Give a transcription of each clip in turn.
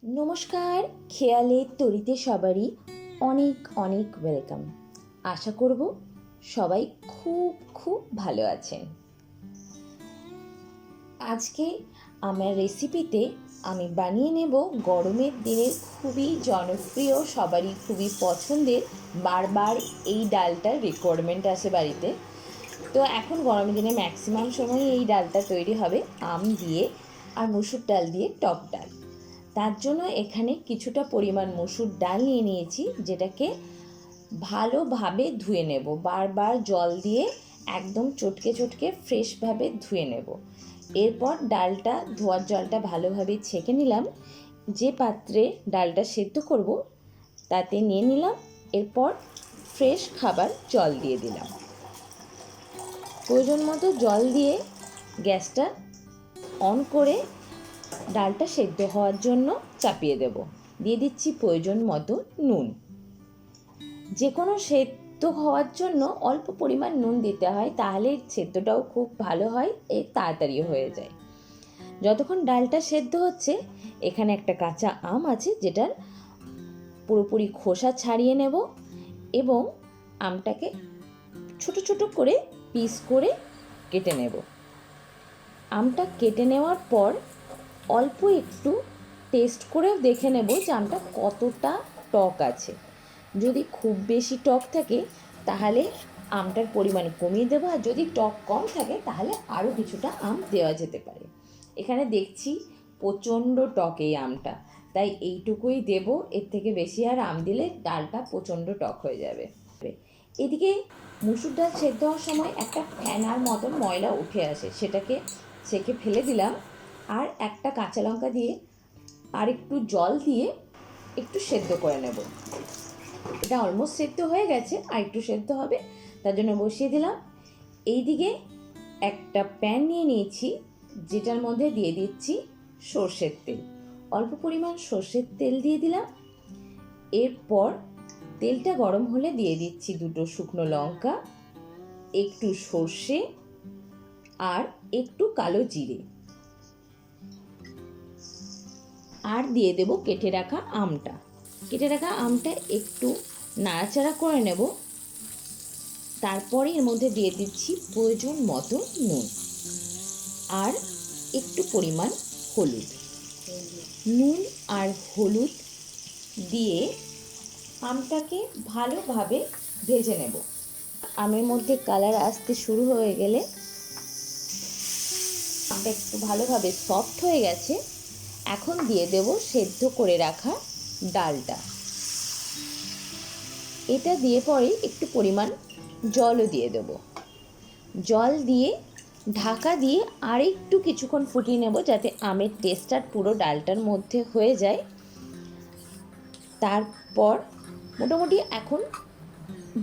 নমস্কার, খেয়ালের তরিতে সবারই অনেক অনেক ওয়েলকাম। আশা করব সবাই খুব খুব ভালো আছেন। আজকে আমার রেসিপিতে আমি বানিয়ে নেব গরমের দিনে খুবই জনপ্রিয়, সবারই খুবই পছন্দের, বারবার এই ডালটার রিকোয়ারমেন্ট আছে বাড়িতে। তো এখন গরমের দিনে ম্যাক্সিমাম সময় এই ডালটা তৈরি হবে আম দিয়ে আর মসুর ডাল দিয়ে, টক ডাল। তার জন্য এখানে কিছুটা পরিমাণ মসুর ডাল নিয়ে নিয়েছি, যেটাকে ভালোভাবে ধুয়ে নেব, বারবার জল দিয়ে একদম চটকে চটকে ফ্রেশভাবে ধুয়ে নেব। এরপর ডালটা ধোয়ার জলটা ভালোভাবে ছেঁকে নিলাম। যে পাত্রে ডালটা সেদ্ধ করব তাতে নিয়ে নিলাম। এরপর ফ্রেশ খাবার জল দিয়ে দিলাম। প্রয়োজন মতো জল দিয়ে গ্যাসটা অন করে ডালটা সেদ্ধ হওয়ার জন্য চাপিয়ে দেব। দিয়ে দিচ্ছি প্রয়োজন মতো নুন। যে কোনো সেদ্ধ হওয়ার জন্য অল্প পরিমাণ নুন দিতে হয়, তাহলে সেদ্ধটাও খুব ভালো হয়, তাড়াতাড়ি হয়ে যায়। যতক্ষণ ডালটা সেদ্ধ হচ্ছে, এখানে একটা কাঁচা আম আছে, যেটার পুরোপুরি খোসা ছাড়িয়ে নেব এবং আমটাকে ছোট ছোট করে পিস করে কেটে নেব। আমটা কেটে নেওয়ার পর অল্প একটু টেস্ট করেও দেখে নেব যে আমটা কতটা টক আছে। যদি খুব বেশি টক থাকে তাহলে আমটার পরিমাণ কমিয়ে দেবো, আর যদি টক কম থাকে তাহলে আরও কিছুটা আম দেওয়া যেতে পারে। এখানে দেখছি প্রচণ্ড টক এই আমটা, তাই এইটুকুই দেব। এর থেকে বেশি আর আম দিলে ডালটা প্রচণ্ড টক হয়ে যাবে। এদিকে মুসুর ডাল সেদ্ধ হওয়ার সময় একটা ফেনার মতন ময়লা উঠে আসে, সেটাকে ছেঁকে ফেলে দিলাম। আর একটা কাঁচা লঙ্কা দিয়ে আর একটু জল দিয়ে একটু সেদ্ধ করে নেব। এটা অলমোস্ট সেদ্ধ হয়ে গেছে, আর একটু সেদ্ধ হবে, তার জন্য বসিয়ে দিলাম। এইদিকে একটা প্যান নিয়ে নিয়েছি, যেটার মধ্যে দিয়ে দিচ্ছি সর্ষের তেল। অল্প পরিমাণ সর্ষের তেল দিয়ে দিলাম। এরপর তেলটা গরম হলে দিয়ে দিচ্ছি দুটো শুকনো লঙ্কা, একটু সর্ষে আর একটু কালো জিরে, আর দিয়ে দেব কেটে রাখা আমটা। কেটে রাখা আমটা একটু নাড়াচাড়া করে নেব। তারপরে এর মধ্যে দিয়ে দিচ্ছি প্রয়োজন মতো নুন আর একটু পরিমাণ হলুদ। নুন আর হলুদ দিয়ে আমটাকে ভালোভাবে ভেজে নেব। আমের মধ্যে কালার আসতে শুরু হয়ে গেলে, আমটা একটু ভালোভাবে সফট হয়ে গেছে, এখন দিয়ে দেব সেদ্ধ করে রাখা ডালটা। এটা দিয়ে পরে একটু পরিমাণ জলও দিয়ে দেব। জল দিয়ে ঢাকা দিয়ে আর একটু কিছুক্ষণ ফুটিয়ে নেব, যাতে আমের টেস্টটা পুরো ডালটার মধ্যে হয়ে যায়। তারপর মোটামুটি এখন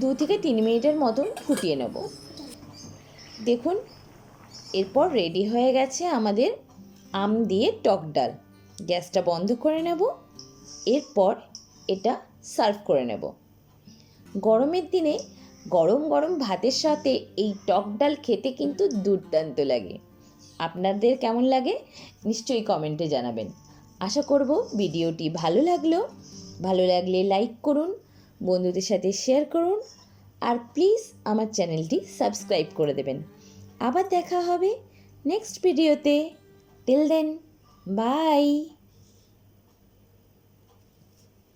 2 থেকে 3 মিনিটের মতন ফুটিয়ে নেব। দেখুন, এরপর রেডি হয়ে গেছে আমাদের আম দিয়ে টক ডাল। গ্যাসটা বন্ধ করে নেব। এরপর এটা সার্ভ করে নেব। গরমের দিনে গরম গরম ভাতের সাথে এই টক ডাল খেতে কিন্তু দুর্দান্ত লাগে। আপনাদের কেমন লাগে নিশ্চয়ই কমেন্টে জানাবেন। আশা করব ভিডিওটি ভালো লাগলে লাইক করুন, বন্ধুদের সাথে শেয়ার করুন, আর প্লিজ আমার চ্যানেলটি সাবস্ক্রাইব করে দেবেন। আবার দেখা হবে নেক্সট ভিডিওতে। Till then, by.